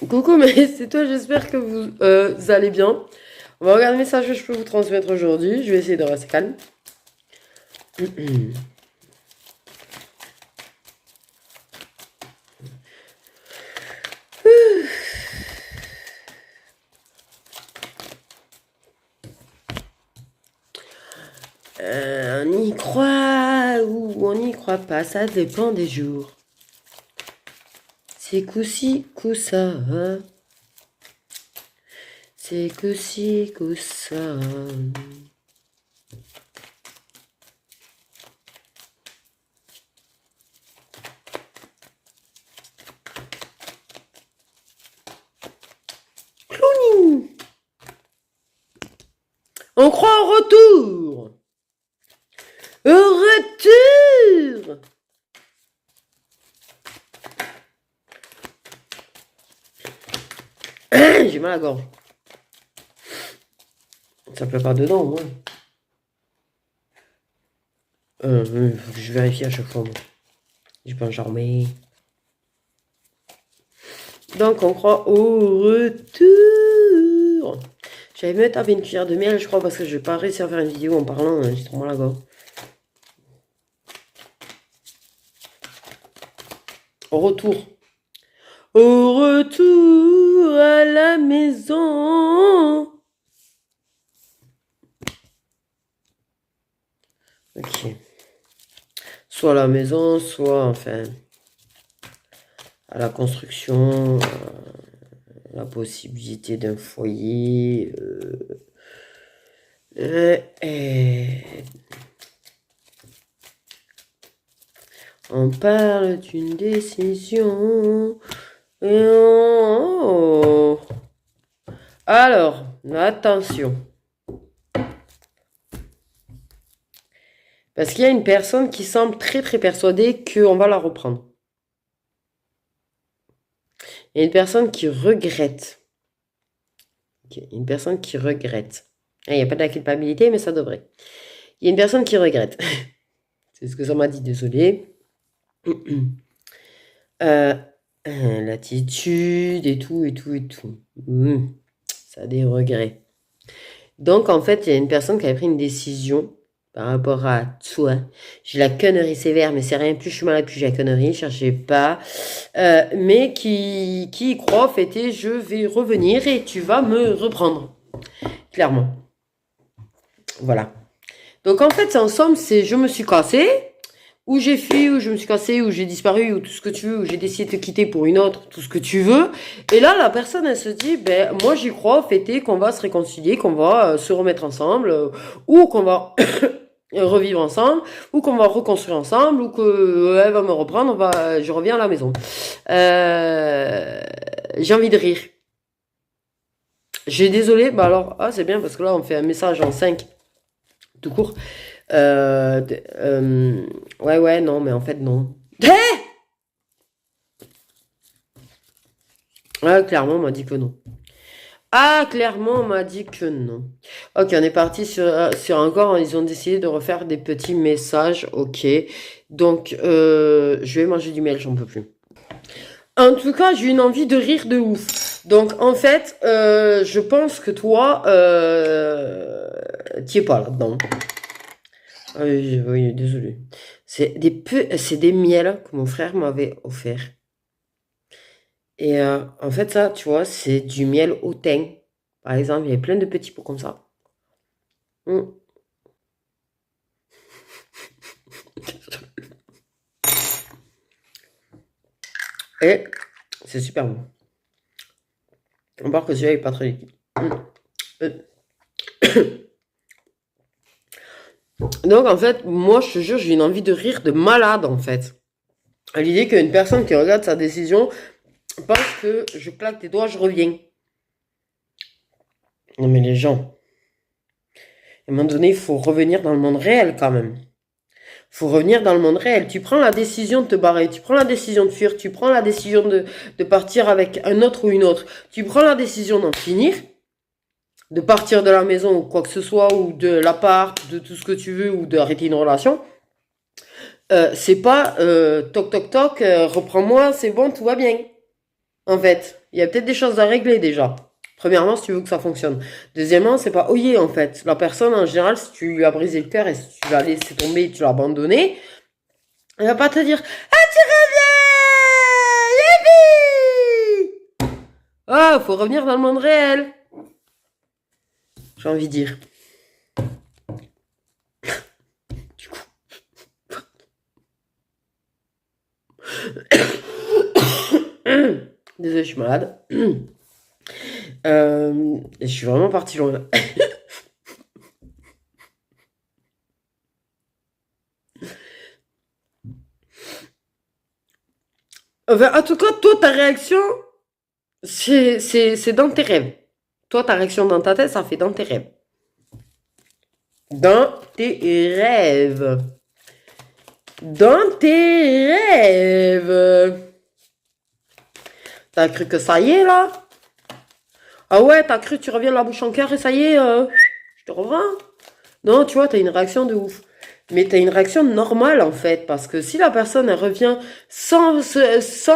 Coucou, mais c'est toi, j'espère que vous allez bien. On va regarder le message que je peux vous transmettre aujourd'hui. Je vais essayer de rester calme. On y croit ou on n'y croit pas, ça dépend des jours. C'est coup-ci, coup-ça. Hein. C'est coup-ci, coup-ça. Clowning. On croit au retour. Au retour. J'ai mal à la gorge. Ça pleut pas dedans, moi. Faut que je vérifie à chaque fois, moi. J'ai pas enjambé. Donc, on croit au retour. J'avais même tapé une cuillère de miel, je crois, parce que je vais pas réussir à faire une vidéo en parlant. J'ai trop mal à la gorge. Au retour. Au retour à la maison. Ok. Soit à la maison, soit, enfin, à la construction, la possibilité d'un foyer. On parle d'une décision. Alors, attention. Parce qu'il y a une personne qui semble très très persuadée qu'on va la reprendre. Il y a une personne qui regrette. Okay. Une personne qui regrette. Il n'y a pas de la culpabilité, mais ça devrait. Il y a une personne qui regrette. C'est ce que ça m'a dit, désolé. L'attitude et tout, et tout, et tout. Ça a des regrets. Donc, en fait, il y a une personne qui avait pris une décision par rapport à toi. J'ai la connerie sévère, mais c'est rien, plus je suis malade, plus j'ai la connerie, cherchez pas. Mais qui y croit, en fait, et je vais revenir et tu vas me reprendre. Clairement. Voilà. Donc, en fait, en somme, c'est je me suis cassée, ou j'ai fui, ou je me suis cassée, ou j'ai disparu, ou tout ce que tu veux, ou j'ai décidé de te quitter pour une autre, tout ce que tu veux. Et là, la personne, elle se dit, ben, moi, j'y crois, fêter, qu'on va se réconcilier, qu'on va se remettre ensemble, ou qu'on va revivre ensemble, ou qu'on va reconstruire ensemble, ou que elle va me reprendre, je reviens à la maison. J'ai envie de rire. J'ai désolé, bah alors, c'est bien, parce que là, on fait un message en 5, tout court. Ouais, non, mais en fait, non. Ah, clairement, on m'a dit que non. Ah, clairement, on m'a dit que non. Ok, on est parti sur encore, ils ont décidé de refaire des petits messages, ok. Donc, je vais manger du miel, j'en peux plus. En tout cas, j'ai une envie de rire de ouf. Donc, en fait, je pense que toi, t'y es pas là-dedans. Ah oui, désolé. C'est des miels que mon frère m'avait offert. Et en fait, ça, tu vois, c'est du miel au thym. Par exemple, il y a plein de petits pots comme ça. Mm. Et c'est super bon. On part que celui-là n'est pas très liquide. Donc, en fait, moi, je te jure, j'ai une envie de rire de malade, en fait. À l'idée qu'une personne qui regarde sa décision pense que je claque tes doigts, je reviens. Non, mais les gens, à un moment donné, il faut revenir dans le monde réel, quand même. Faut revenir dans le monde réel. Tu prends la décision de te barrer, tu prends la décision de fuir, tu prends la décision de partir avec un autre ou une autre, tu prends la décision d'en finir, de partir de la maison ou quoi que ce soit, ou de l'appart, de tout ce que tu veux, ou d'arrêter une relation. C'est pas toc toc toc, reprends-moi, c'est bon, tout va bien. En fait, il y a peut-être des choses à régler déjà. Premièrement, si tu veux que ça fonctionne. Deuxièmement, c'est pas OYE en fait. La personne, en général, si tu lui as brisé le cœur et si tu l'as laissé tomber et tu l'as abandonné, elle va pas te dire ah, tu reviens, Youpi. Ah, faut revenir dans le monde réel. J'ai envie de dire. Du coup. Désolée, je suis malade. Je suis vraiment partie loin là. Enfin, en tout cas, toi, ta réaction, c'est dans tes rêves. Toi, ta réaction dans ta tête, ça fait dans tes rêves. Dans tes rêves. Dans tes rêves. T'as cru que ça y est, là? Ah ouais, t'as cru que tu reviens la bouche en cœur et ça y est, je te revois. Non, tu vois, t'as une réaction de ouf. Mais t'as une réaction normale, en fait, parce que si la personne, elle revient sans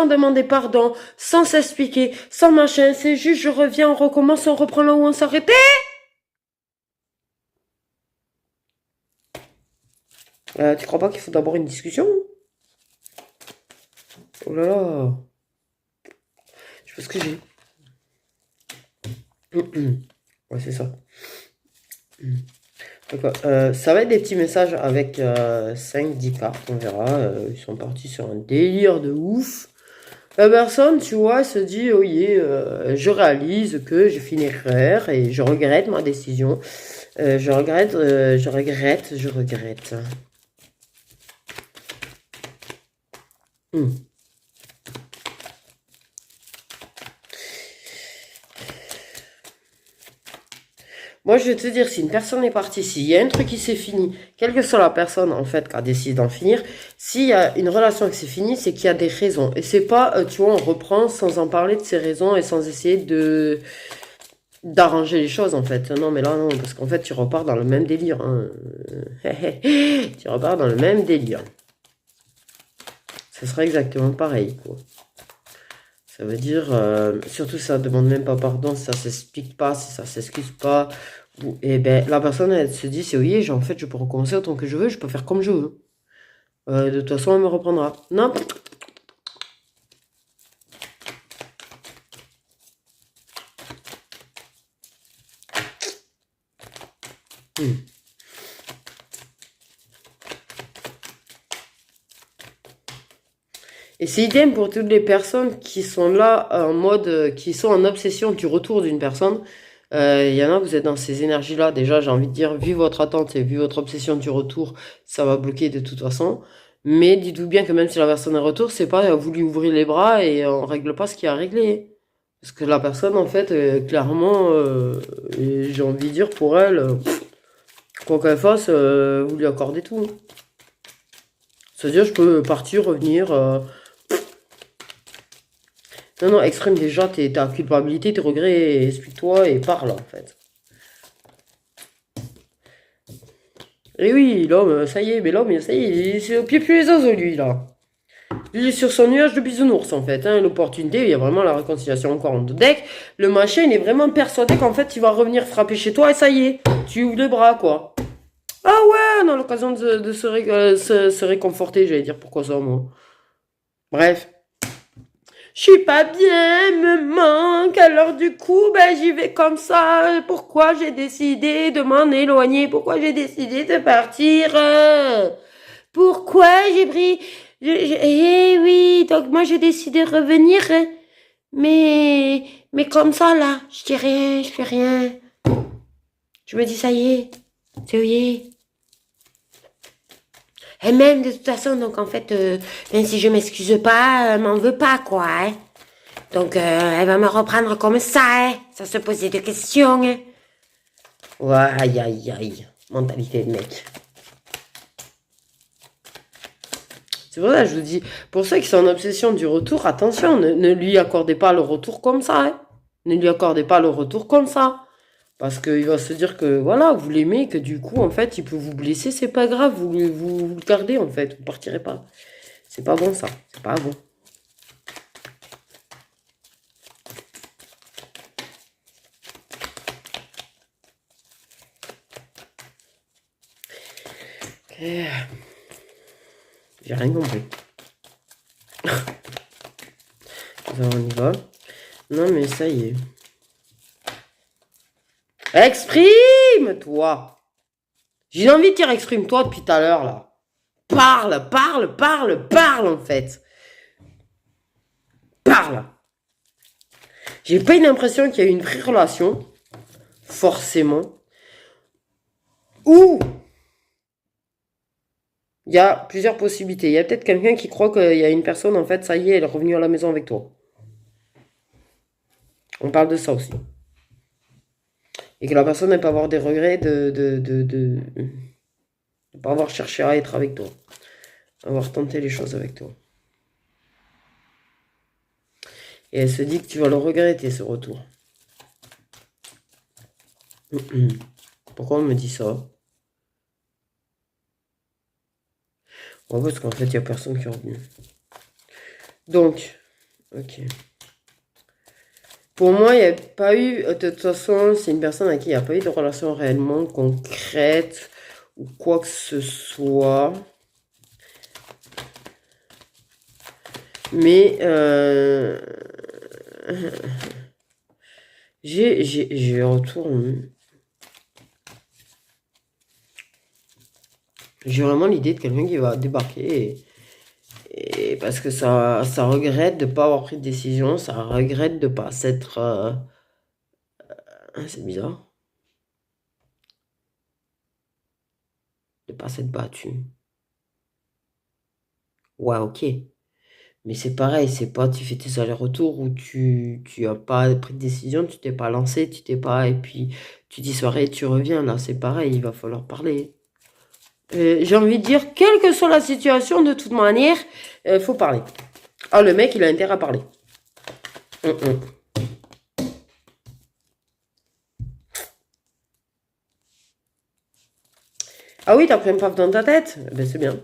demander pardon, sans s'expliquer, sans machin, c'est juste, je reviens, on recommence, on reprend là où on s'arrêtait. Tu crois pas qu'il faut d'abord une discussion? Oh là là. Je sais pas ce que j'ai. Ouais, c'est ça. Ça va être des petits messages avec 5-10 cartes, on verra. Ils sont partis sur un délire de ouf. La personne, tu vois, se dit, oh yeah, je réalise que j'ai fait une erreur et je regrette ma décision. Je regrette. Hmm. Moi, je vais te dire, si une personne est partie, s'il y a un truc qui s'est fini, quelle que soit la personne, en fait, qui a décidé d'en finir, s'il y a une relation qui s'est finie, c'est qu'il y a des raisons. Et c'est pas, tu vois, on reprend sans en parler de ces raisons et sans essayer d'arranger les choses, en fait. Non, mais là, non, parce qu'en fait, tu repars dans le même délire. Hein. Tu repars dans le même délire. Ce sera exactement pareil, quoi. Ça veut dire, surtout ça demande même pas pardon, si ça s'explique pas, si ça s'excuse pas. Et ben la personne elle se dit c'est oui, en fait je peux recommencer autant que je veux, je peux faire comme je veux. De toute façon elle me reprendra. Non. Hmm. Et c'est idem pour toutes les personnes qui sont là en mode, qui sont en obsession du retour d'une personne. Il y en a, vous êtes dans ces énergies-là. Déjà, j'ai envie de dire, vu votre attente et vu votre obsession du retour, ça va bloquer de toute façon. Mais dites-vous bien que même si la personne est retour, c'est pas vous lui ouvrez les bras et on règle pas ce qu'il y a à régler. Parce que la personne, en fait, clairement, et j'ai envie de dire pour elle, quoi qu'elle fasse, vous lui accordez tout. C'est-à-dire, je peux partir, revenir. Non, non, exprime déjà ta culpabilité, tes regrets, explique-toi et parle en fait. Et oui, l'homme, ça y est, mais l'homme, ça y est, il est au pied plus les oiseaux, lui, là. Il est sur son nuage de bisounours, en fait. Hein, l'opportunité, il y a vraiment la réconciliation encore en deux decks. Le machin, il est vraiment persuadé qu'en fait, il va revenir frapper chez toi et ça y est, tu ouvres les bras, quoi. Ah ouais, on a l'occasion de se réconforter, j'allais dire, pourquoi ça, moi. Bref. Je suis pas bien, elle me manque, alors du coup, ben j'y vais comme ça. Pourquoi j'ai décidé de m'en éloigner? Pourquoi j'ai décidé de partir? Pourquoi j'ai pris... Eh oui, donc moi j'ai décidé de revenir, hein. Mais comme ça là, je dis rien, je fais rien. Je me dis ça y est, c'est oui. Et même de toute façon, donc en fait, même si je m'excuse pas, elle m'en veut pas quoi, hein. Donc, elle va me reprendre comme ça, hein, sans se poser de questions. Hein. Ouais, aïe, aïe, aïe. Mentalité de mec. C'est pour ça que je vous dis, pour ceux qui sont en obsession du retour, attention, ne lui accordez pas le retour comme ça. Hein. Ne lui accordez pas le retour comme ça. Parce qu'il va se dire que, voilà, vous l'aimez, que du coup, en fait, il peut vous blesser, c'est pas grave, vous le gardez, en fait, vous partirez pas. C'est pas bon, ça. C'est pas bon. Eh, j'ai rien compris. On y va. Non, mais ça y est. Exprime-toi. J'ai envie de dire exprime-toi depuis tout à l'heure, là. Parle, parle, parle, parle, en fait. Parle. J'ai pas une impression qu'il y a eu une vraie relation, forcément, ou il y a plusieurs possibilités. Il y a peut-être quelqu'un qui croit qu'il y a une personne, en fait, ça y est, elle est revenue à la maison avec toi. On parle de ça aussi. Et que la personne ne peut avoir des regrets de ne pas avoir cherché à être avec toi. Avoir tenté les choses avec toi. Et elle se dit que tu vas le regretter, ce retour. Pourquoi on me dit ça? Ouais, parce qu'en fait, il n'y a personne qui est revenu. Donc, ok. Pour moi, il n'y a pas eu... De toute façon, c'est une personne à qui il n'y a pas eu de relation réellement concrète ou quoi que ce soit. Mais j'ai retour. J'ai vraiment l'idée de quelqu'un qui va débarquer et parce que ça regrette de ne pas avoir pris de décision, ça regrette de ne pas s'être... c'est bizarre. De ne pas s'être battu. Ouais, ok. Mais c'est pareil, c'est pas tu fais tes allers-retours où tu as pas pris de décision, tu t'es pas lancé, tu t'es pas... Et puis tu dis soirée, tu reviens, là c'est pareil, il va falloir parler. J'ai envie de dire, quelle que soit la situation, de toute manière, faut parler. Ah, le mec, il a intérêt à parler. Ah oui, t'as pris un paf dans ta tête? Ben c'est bien.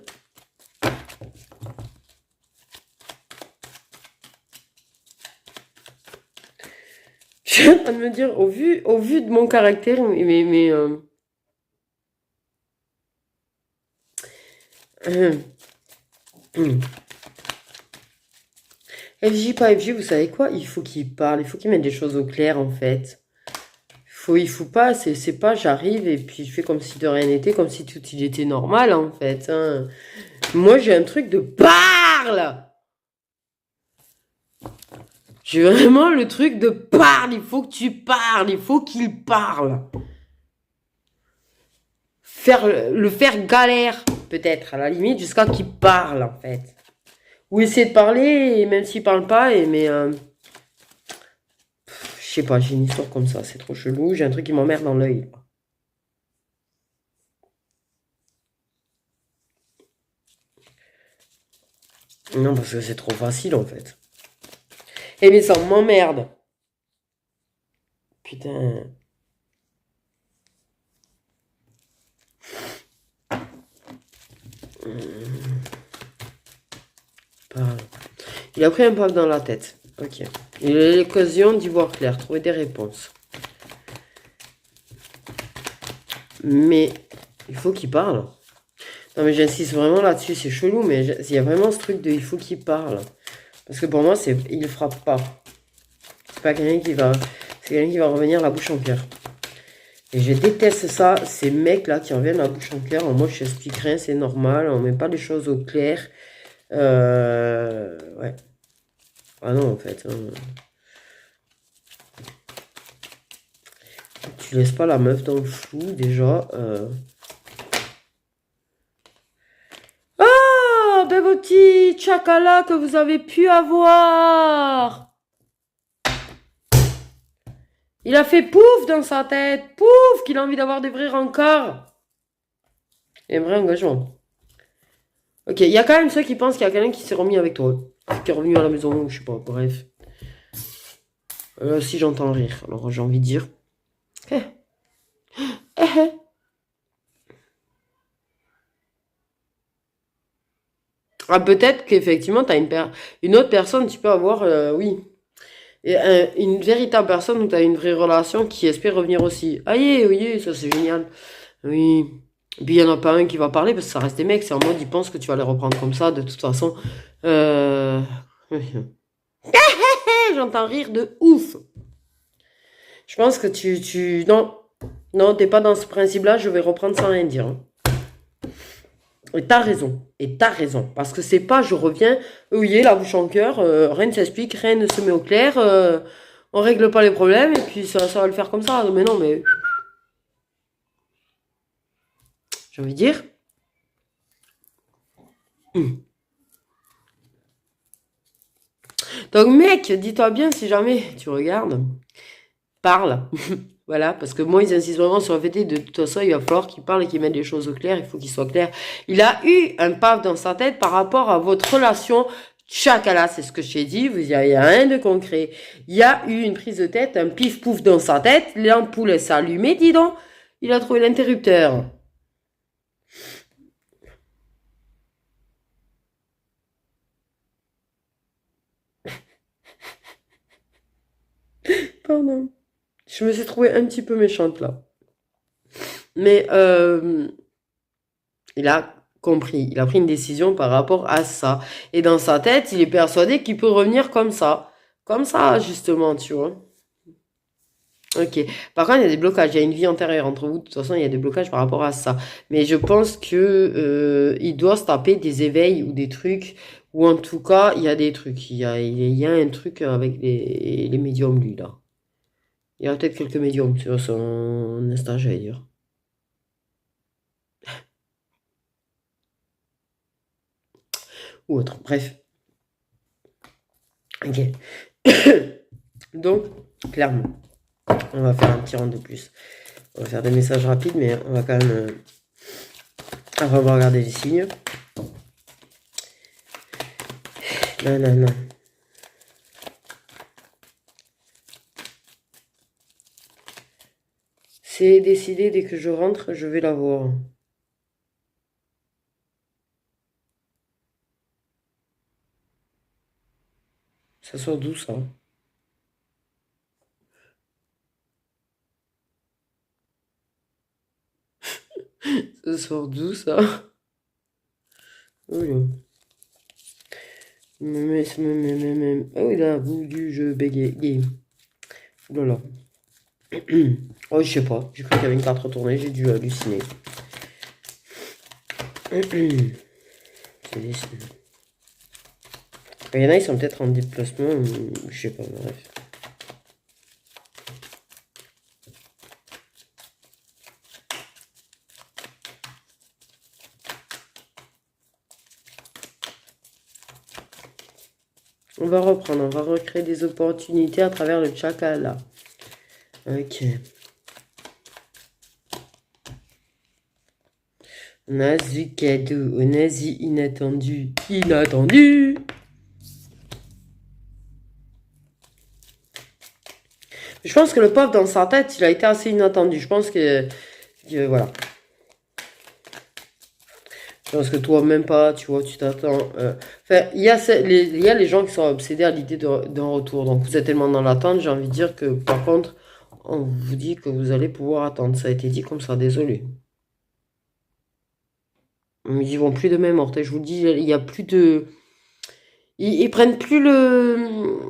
Je suis en train de me dire, au vu de mon caractère, FJ, pas FJ, vous savez quoi? Il faut qu'il parle, il faut qu'il mette des choses au clair, en fait. Il faut pas, c'est pas j'arrive et puis je fais comme si de rien n'était, comme si tout il était normal, en fait. Hein. Moi, j'ai un truc de parle! J'ai vraiment le truc de parle, il faut que tu parles, il faut qu'il parle. Le faire galère, peut-être, à la limite, jusqu'à qu'il parle, en fait. Ou essayer de parler, et même s'il parle pas, mais... je sais pas, j'ai une histoire comme ça, c'est trop chelou, j'ai un truc qui m'emmerde dans l'œil. Non, parce que c'est trop facile, en fait. Eh bien, ça m'emmerde. Putain... Il a pris un paf dans la tête. Ok. Il a l'occasion d'y voir clair, trouver des réponses. Mais il faut qu'il parle. Non mais j'insiste vraiment là-dessus, c'est chelou, mais il y a vraiment ce truc de il faut qu'il parle. Parce que pour moi, il frappe pas. C'est pas quelqu'un qui va... C'est quelqu'un qui va revenir la bouche en cœur. Et je déteste ça, ces mecs-là qui reviennent la bouche en cœur. Moi, je t'explique rien, c'est normal. On met pas les choses au clair. Ouais. Ah non, en fait. Hein. Tu laisses pas la meuf dans le flou, déjà. Ah, ben vos petits chakalas que vous avez pu avoir. Il a fait pouf dans sa tête. Pouf, qu'il a envie d'avoir des vrais rencarts. Et un vrai engagement. Ok, il y a quand même ceux qui pensent qu'il y a quelqu'un qui s'est remis avec toi. Qui est revenu à la maison, je sais pas, bref. Si j'entends rire, alors j'ai envie de dire. Ah, peut-être qu'effectivement, tu as une autre personne, tu peux avoir, oui. Et une véritable personne où tu as une vraie relation qui espère revenir aussi. Ah, oui, ça c'est génial. Oui. Et puis il n'y en a pas un qui va parler parce que ça reste des mecs. C'est en mode, ils pensent que tu vas les reprendre comme ça. De toute façon, euh... j'entends rire de ouf. Je pense que non, non, t'es pas dans ce principe-là. Je vais reprendre sans rien dire, hein. Et t'as raison. Et t'as raison. Parce que c'est pas, je reviens, oui, la bouche en cœur, rien ne s'explique, rien ne se met au clair, on règle pas les problèmes, et puis ça va le faire comme ça. Mais non, mais j'ai envie de dire. Donc, mec, dis-toi bien si jamais tu regardes, parle. Voilà, parce que moi, ils insistent vraiment sur le fait de toute façon, il va falloir qu'il parle et qu'il mette les choses au clair, il faut qu'il soit clair. Il a eu un paf dans sa tête par rapport à votre relation. Chacala, c'est ce que je t'ai dit, il n'y a rien de concret. Il y a eu une prise de tête, un pif-pouf dans sa tête, l'ampoule s'est allumée, dis donc, il a trouvé l'interrupteur. Pardon. Je me suis trouvée un petit peu méchante là. Mais il a compris, il a pris une décision par rapport à ça. Et dans sa tête, il est persuadé qu'il peut revenir comme ça. Comme ça, justement, tu vois. Ok. Par contre, il y a des blocages. Il y a une vie antérieure entre vous. De toute façon, il y a des blocages par rapport à ça. Mais je pense que il doit se taper des éveils ou des trucs. Ou en tout cas, il y a des trucs. Il y a un truc avec les médiums, lui, là. Il y a peut-être quelques médiums sur son instant, j'allais dire. Ou autre. Bref. Ok. Donc, clairement, on va faire un petit round de plus. On va faire des messages rapides, mais on va quand même regarder les signes. Non, non, non. C'est décidé, dès que je rentre, je vais la voir. Ça sort d'où, ça? Ça sort d'où, ça? Oh là. Ah oui, là, bout du jeu bégaye. Oh là là. Oh, je sais pas. J'ai cru qu'il y avait une carte retournée. J'ai dû halluciner. C'est décidé. Il y en a, ils sont peut-être en déplacement. Je sais pas, bref. On va reprendre, on va recréer des opportunités à travers le chakala. Ok. Nazi cadeau, nazi inattendu, inattendu. Je pense que le pauvre dans sa tête, il a été assez inattendu. Je pense que voilà. Je pense que toi, même pas, tu vois, tu t'attends. Enfin, il y a les gens qui sont obsédés à l'idée d'un retour. Donc, vous êtes tellement dans l'attente, j'ai envie de dire que, par contre, on vous dit que vous allez pouvoir attendre. Ça a été dit comme ça, désolé. Ils vont plus de même ordre. Je vous dis, il y a plus de. Ils prennent plus le.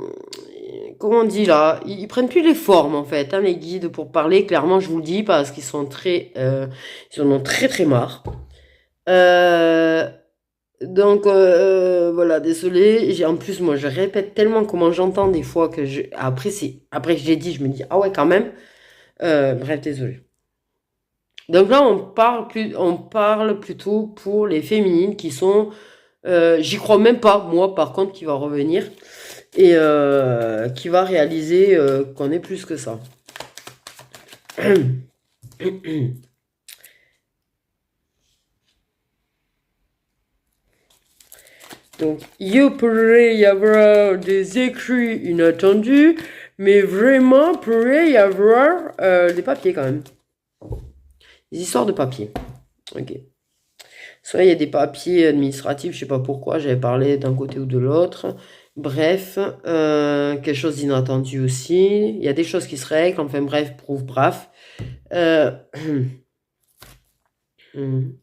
Comment on dit là? Ils prennent plus les formes en fait, hein, les guides pour parler. Clairement, je vous le dis parce qu'ils sont très. Ils en ont très très marre. Euh, donc voilà, désolé. En plus, moi, je répète tellement comment j'entends des fois que après que j'ai dit, je me dis ah ouais quand même. Bref, désolé. Donc là, on parle plutôt pour les féminines qui sont. J'y crois même pas, moi, par contre, qui va revenir et qui va réaliser qu'on est plus que ça. Donc, il pourrait y avoir des écrits inattendus, mais vraiment, pourrait y avoir des papiers quand même. Des histoires de papiers. Ok. Soit il y a des papiers administratifs, je sais pas pourquoi, j'avais parlé d'un côté ou de l'autre. Bref, quelque chose d'inattendu aussi. Il y a des choses qui se règlent, enfin bref, prouve bref. Mhm.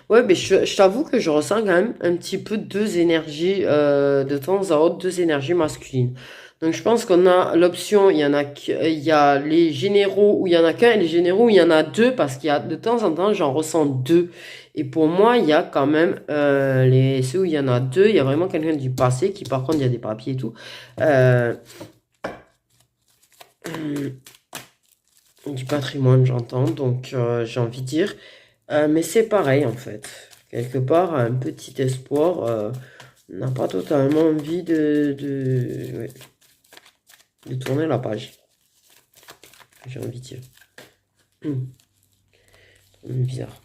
Ouais, mais je t'avoue que je ressens quand même un petit peu deux énergies, de temps à autre, deux énergies masculines. Donc je pense qu'on a l'option, il y a les généraux où il y en a qu'un et les généraux où il y en a deux parce qu'il y a de temps en temps j'en ressens deux. Et pour moi, il y a quand même ceux où il y en a deux, il y a vraiment quelqu'un du passé qui par contre il y a des papiers et tout. euh, du patrimoine, j'entends. Donc j'ai envie de dire. Mais c'est pareil en fait. Quelque part, un petit espoir. On n'a pas totalement envie ouais, de tourner la page. J'ai envie de dire. Bizarre.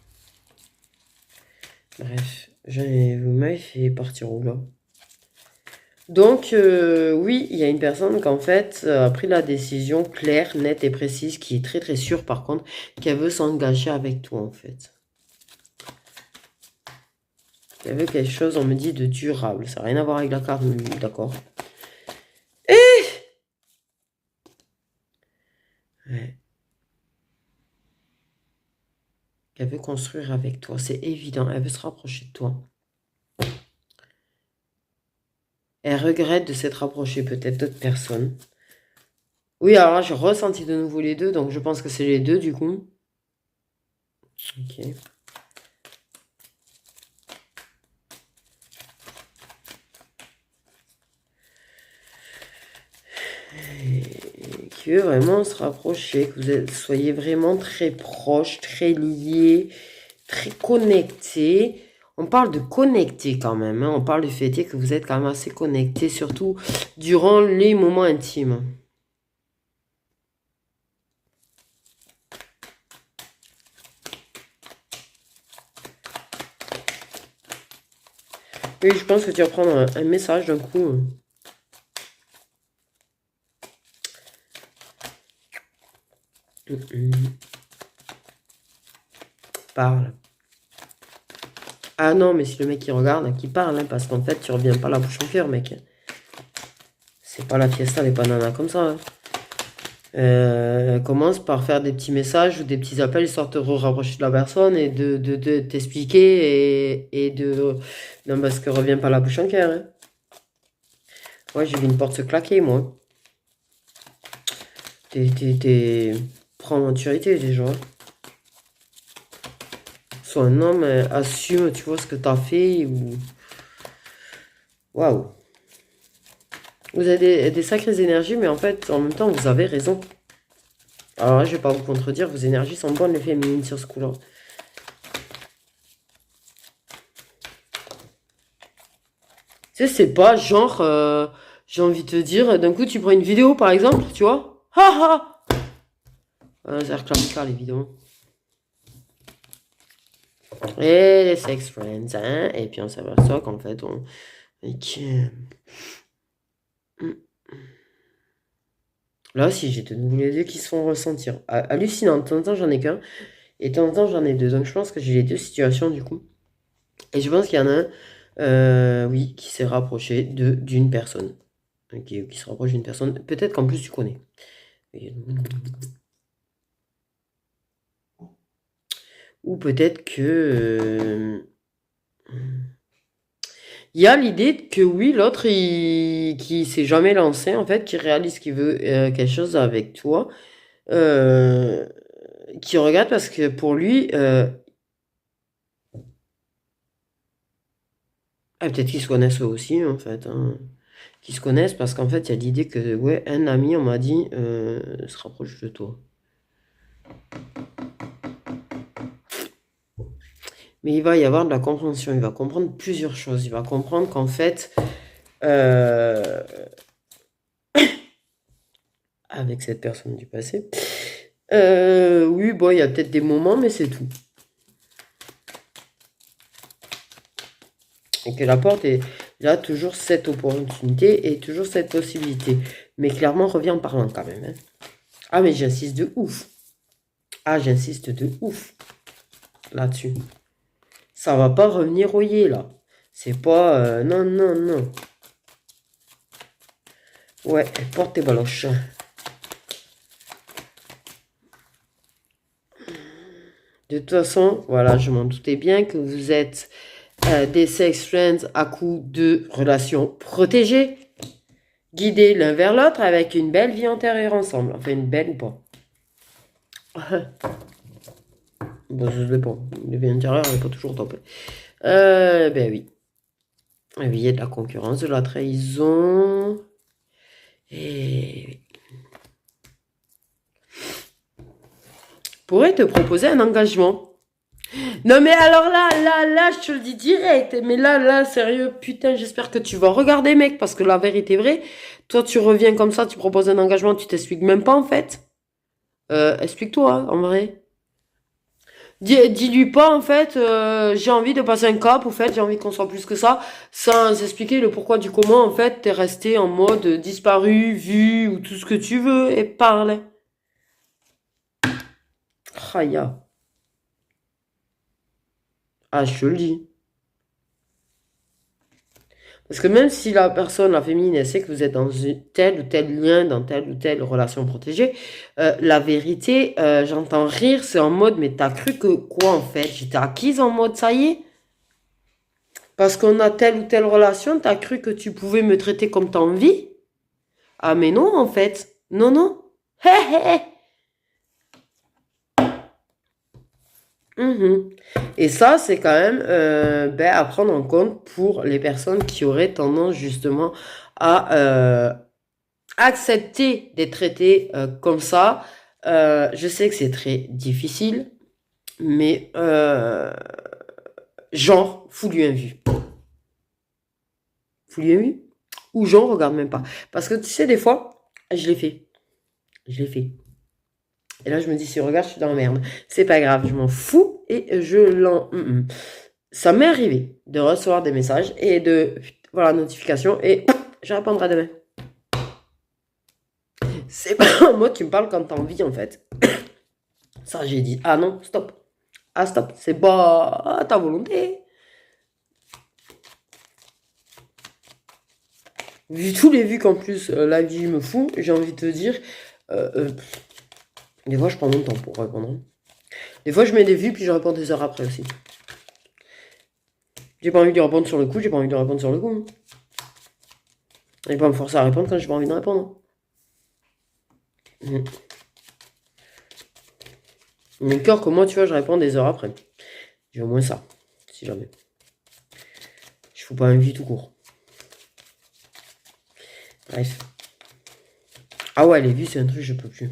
Bref, vous m'avez fait partir où là? Donc, oui, il y a une personne qui en fait a pris la décision claire, nette et précise, qui est très très sûre par contre, qu'elle veut s'engager avec toi en fait. Elle veut quelque chose, on me dit, de durable. Ça n'a rien à voir avec la carte, d'accord. Ouais. Elle veut construire avec toi, c'est évident. Elle veut se rapprocher de toi. Elle regrette de s'être rapprochée peut-être d'autres personnes. Oui, alors là, j'ai ressenti de nouveau les deux, donc je pense que c'est les deux du coup. Ok. Qui veut vraiment se rapprocher, que soyez vraiment très proches, très liés, très connectés. On parle de connecter quand même, hein. On parle du fait que vous êtes quand même assez connectés, surtout durant les moments intimes. Oui, je pense que tu vas prendre un message d'un coup. Parle. Ah non, mais si le mec qui regarde, qui parle, hein, parce qu'en fait, tu reviens pas la bouche en cœur, mec. C'est pas la fiesta, les bananas comme ça, hein. Commence par faire des petits messages ou des petits appels histoire de te rapprocher de la personne et de t'expliquer et de... Non, parce que reviens pas la bouche en cœur, hein. Ouais, j'ai vu une porte se claquer, moi. Prends maturité, déjà. Sois un homme, assume, tu vois, ce que t'as fait ou... Waouh. Vous avez des sacrées énergies, mais en fait, en même temps, vous avez raison. Alors là, je vais pas vous contredire, vos énergies sont bonnes, les féminines, sur ce coup-là. Tu sais, c'est pas genre, j'ai envie de te dire, d'un coup, tu prends une vidéo, par exemple, tu vois. Ha ha! C'est classical, évidemment. Et les sex friends, hein. Et puis on s'aperçoit qu'en fait, on... Là aussi, j'ai de nouveau les deux qui se font ressentir. Hallucinant, de temps en temps, j'en ai qu'un. Et de temps en temps, j'en ai deux. Donc je pense que j'ai les deux situations, du coup. Et je pense qu'il y en a un, oui, qui s'est rapproché d'une personne. Qui se rapproche d'une personne. Peut-être qu'en plus, tu connais. Ou peut-être que... il y a l'idée que oui, l'autre, qui s'est jamais lancé, en fait, qui réalise qu'il veut quelque chose avec toi, euh, qui regarde parce que pour lui, peut-être qu'ils se connaissent eux aussi, en fait, hein, qu'ils se connaissent parce qu'en fait, il y a l'idée que, ouais, un ami, on m'a dit, se rapproche de toi. Mais il va y avoir de la compréhension, il va comprendre plusieurs choses. Il va comprendre qu'en fait, euh, avec cette personne du passé, oui, bon, il y a peut-être des moments, mais c'est tout. Et que la porte est là, toujours cette opportunité et toujours cette possibilité. Mais clairement, reviens en parlant quand même, hein. Ah, mais j'insiste de ouf. Ah, j'insiste de ouf là-dessus. Ça va pas revenir au yé, là. C'est pas... non, non, non. Ouais, porte tes baloches. De toute façon, voilà, je m'en doutais bien que vous êtes des sex friends à coup de relations protégées, guidés l'un vers l'autre avec une belle vie antérieure ensemble. Enfin, une belle ou pas. Bon, ça dépend. Une vie antérieure n'est pas toujours top. Ben oui. Oui, il y a de la concurrence, de la trahison. Et pourrait te proposer un engagement. Non mais alors là, je te le dis direct. Mais là, sérieux, putain, j'espère que tu vas regarder, mec, parce que la vérité est vraie. Toi, tu reviens comme ça, tu proposes un engagement, tu t'expliques même pas en fait. Explique-toi, hein, en vrai. Dis-lui pas en fait, j'ai envie de passer un cap, au fait, j'ai envie qu'on soit plus que ça, sans expliquer le pourquoi du comment, en fait, t'es resté en mode disparu, vu, ou tout ce que tu veux, et parle. Raya. Ah, je te le dis. Parce que même si la personne, la féminine, elle sait que vous êtes dans tel ou tel lien, dans telle ou telle relation protégée, la vérité, j'entends rire, c'est en mode, mais t'as cru que quoi en fait? J'étais acquise en mode, ça y est? Parce qu'on a telle ou telle relation, t'as cru que tu pouvais me traiter comme t'as envie? Ah mais non en fait. Non, non. Hé, hé, hé. Mhm. Et ça, c'est quand même ben, à prendre en compte pour les personnes qui auraient tendance justement à accepter d'être traitées comme ça. Je sais que c'est très difficile, mais genre, fous lui un vu. Fous lui un vu. Ou genre, regarde même pas. Parce que tu sais, des fois, je l'ai fait. Je l'ai fait. Et là, je me dis, si je regarde, je suis dans la merde. C'est pas grave, je m'en fous et je l'en... Ça m'est arrivé de recevoir des messages et de... Voilà, notification et je répondrai demain. C'est pas moi qui me parle quand t'as envie, en fait. Ça, j'ai dit, ah non, stop. Ah, stop, c'est pas ta volonté. Vu tous les vues qu'en plus la vie me fout, j'ai envie de te dire, des fois je prends mon temps pour répondre. Des fois je mets des vues puis je réponds des heures après aussi. J'ai pas envie de répondre sur le coup, j'ai pas envie de répondre sur le coup. Et pas me forcer à répondre quand j'ai pas envie de répondre. Mais cœur que moi, tu vois, je réponds des heures après. J'ai au moins ça, si jamais. Je fous pas une vie tout court. Bref. Ah ouais, les vues, c'est un truc, je peux plus.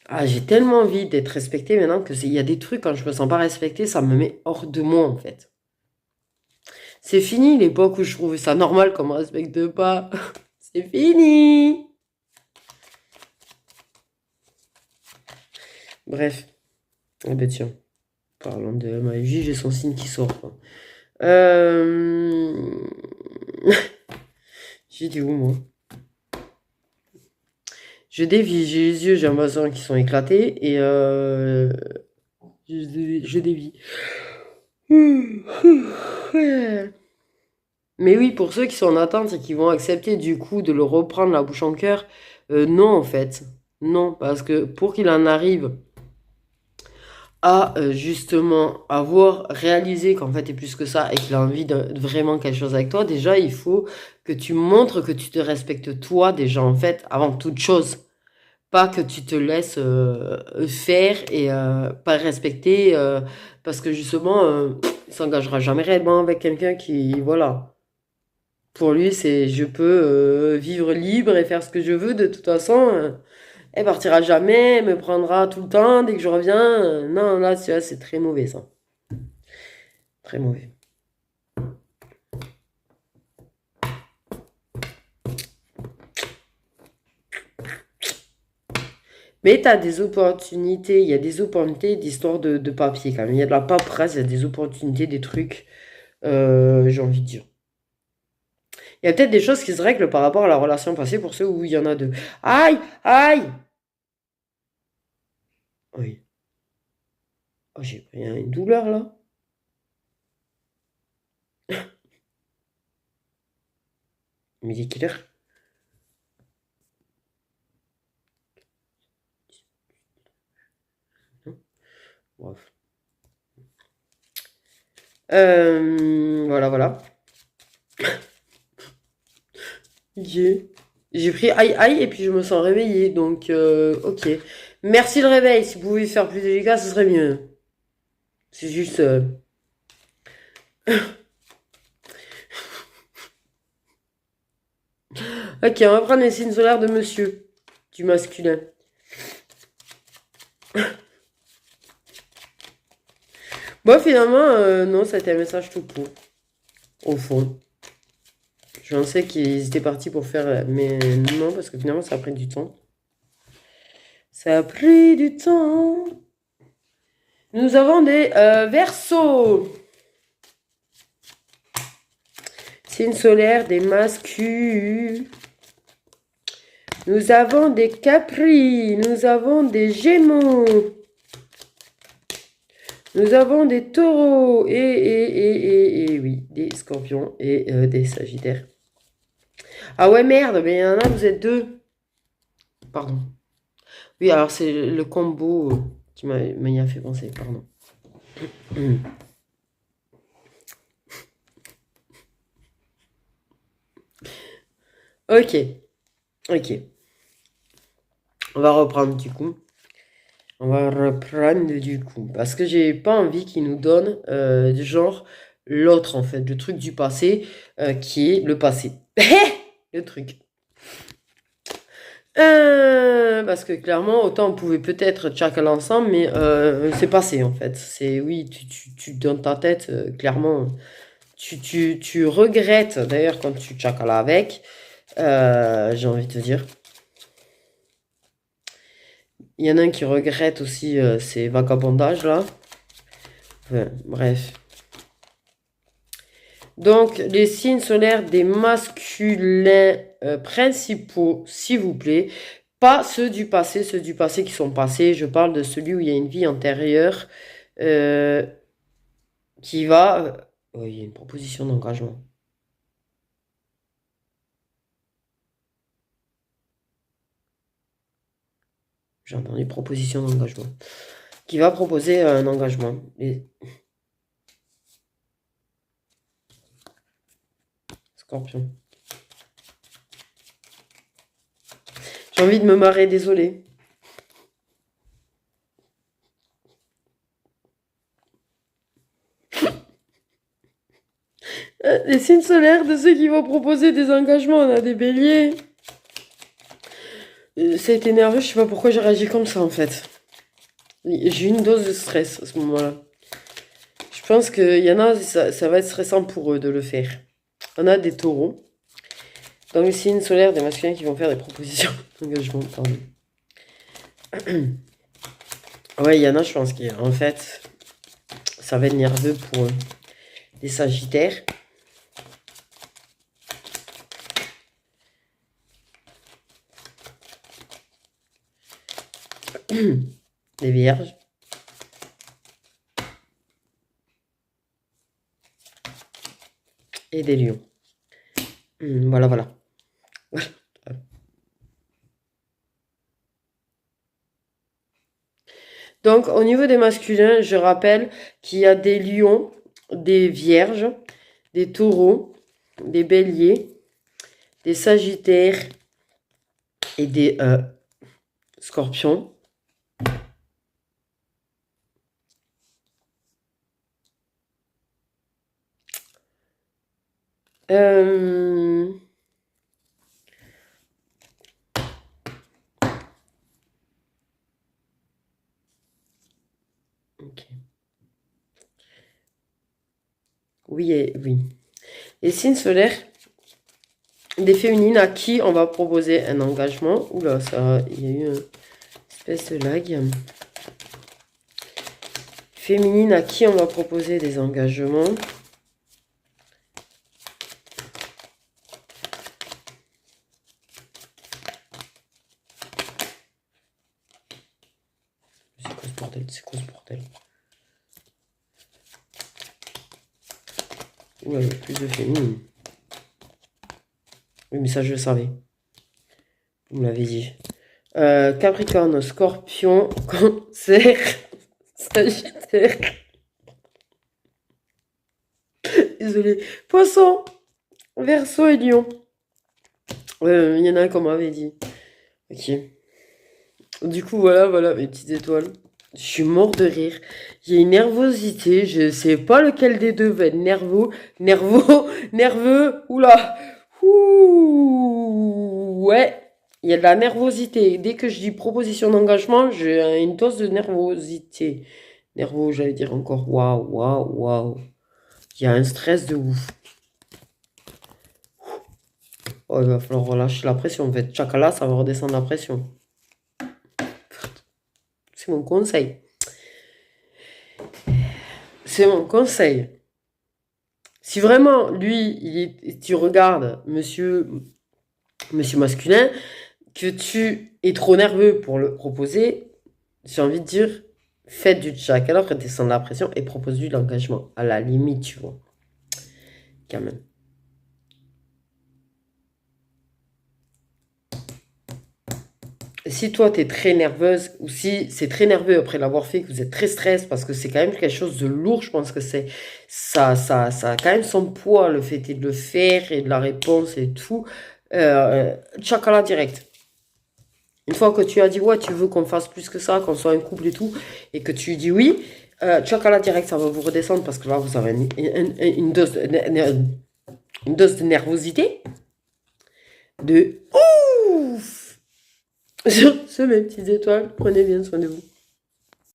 Ah, j'ai tellement envie d'être respectée maintenant que il y a des trucs, quand je me sens pas respectée, ça me met hors de moi, en fait. C'est fini l'époque où je trouvais ça normal qu'on me respecte pas. C'est fini. Bref. Ah ben tiens, parlons de ma vie, j'ai son signe qui sort. Euh... J'ai dit où, moi? Je dévie, j'ai les yeux, j'ai l'impression qui sont éclatés et je dévie. Mais oui, pour ceux qui sont en attente et qui vont accepter du coup de le reprendre la bouche en cœur, non en fait. Non, parce que pour qu'il en arrive à justement avoir réalisé qu'en fait t'es plus que ça et qu'il a envie de vraiment quelque chose avec toi, déjà il faut que tu montres que tu te respectes toi déjà en fait avant toute chose. Pas que tu te laisses faire et pas respecter parce que justement il s'engagera jamais réellement avec quelqu'un qui voilà. Pour lui c'est je peux vivre libre et faire ce que je veux de toute façon. Elle partira jamais, elle me prendra tout le temps dès que je reviens. Non, là, tu vois, c'est très mauvais, ça. Très mauvais. Mais tu as des opportunités, il y a des opportunités d'histoire de papier quand même. Il y a de la paperasse, il y a des opportunités, des trucs, j'ai envie de dire. Il y a peut-être des choses qui se règlent par rapport à la relation passée pour ceux où il y en a deux. Aïe! Aïe! Oui. Oh, j'ai pris une douleur là. Mais il est quelle heure? Bref. Voilà, voilà. J'ai pris aïe aïe et puis je me sens réveillée. Donc, ok. Merci le réveil. Si vous pouvez faire plus délicat, ce serait mieux. C'est juste. Ok, on va prendre les signes solaires de monsieur. Du masculin. Bon, finalement, non, ça a été un message tout court. Au fond. Je pensais qu'ils étaient partis pour faire. Mais non, parce que finalement, ça a pris du temps. Ça a pris du temps. Nous avons des Verseaux. Signe solaire des masculins. Nous avons des Capri. Nous avons des Gémeaux. Nous avons des Taureaux. Et oui, des Scorpions et des Sagittaires. Ah ouais, merde, mais il y en a, vous êtes deux. Pardon. Oui, alors c'est le combo qui m'y a fait penser, pardon. Ok. Ok. On va reprendre du coup. On va reprendre du coup. Parce que j'ai pas envie qu'ils nous donnent du genre l'autre en fait, le truc du passé qui est le passé. Le truc. Parce que clairement, autant on pouvait peut-être tchacal ensemble, mais c'est passé en fait. C'est oui, tu dans ta tête, clairement, tu regrettes d'ailleurs quand tu tchakala avec. J'ai envie de te dire. Il y en a un qui regrette aussi ces vagabondages là. Bref. Donc, les signes solaires des masculins principaux, s'il vous plaît. Pas ceux du passé qui sont passés. Je parle de celui où il y a une vie antérieure qui va... oui, il y a une proposition d'engagement. J'ai entendu proposition d'engagement. Qui va proposer un engagement. Scorpion. J'ai envie de me marrer, désolé. Les signes solaires de ceux qui vont proposer des engagements, on a des béliers. Ça a été nerveux, je sais pas pourquoi j'ai réagi comme ça en fait. J'ai eu une dose de stress à ce moment-là. Je pense qu'il y en a, ça va être stressant pour eux de le faire. On a des taureaux. Dans les signes solaires des masculins qui vont faire des propositions d'engagement. Ouais, il y en a, je pense qu'en fait, ça va être nerveux pour eux. Des sagittaires. Des vierges. Et des lions. Voilà, voilà. Donc, au niveau des masculins, je rappelle qu'il y a des lions, des vierges, des taureaux, des béliers, des sagittaires et des scorpions. Ok. Oui et oui. Les signes solaires des féminines à qui on va proposer un engagement. Oula, ça, il y a eu une espèce de lag. Féminine à qui on va proposer des engagements. C'est quoi ce bordel? C'est quoi ce bordel? Oula, il y a plus de féminines. Oui, mais ça, je le savais. Vous me l'avez dit. Capricorne, Scorpion, Cancer, Sagittaire. Désolée. Poisson, Verseau et Lion. Il y en a un qu'on m'avait dit. Ok. Du coup, voilà mes petites étoiles. Je suis mort de rire. Il y a une nervosité. Je sais pas lequel des deux va être nerveux. Oula. Ouh. Ouais. Il y a de la nervosité. Dès que je dis proposition d'engagement, j'ai une dose de nervosité. Nerveux, j'allais dire encore. Waouh. Il y a un stress de ouf. Oh, il va falloir relâcher la pression. En fait, Chakala, ça va redescendre la pression. C'est mon conseil. C'est mon conseil. Si vraiment, lui, tu regardes monsieur masculin, que tu es trop nerveux pour le proposer, j'ai envie de dire, faites du Chakala, redescendre la pression et propose-lui l'engagement. À la limite, tu vois. Quand même. Si toi, tu es très nerveuse, ou si c'est très nerveux après l'avoir fait, que vous êtes très stressé, parce que c'est quand même quelque chose de lourd, je pense que ça a quand même son poids, le fait de le faire et de la réponse et tout. Tchakala direct. Une fois que tu as dit, ouais, tu veux qu'on fasse plus que ça, qu'on soit un couple et tout, et que tu dis oui, Tchakala direct, ça va vous redescendre, parce que là, vous avez une dose de nervosité, de ouf! Sur ce, mes petites étoiles, prenez bien soin de vous.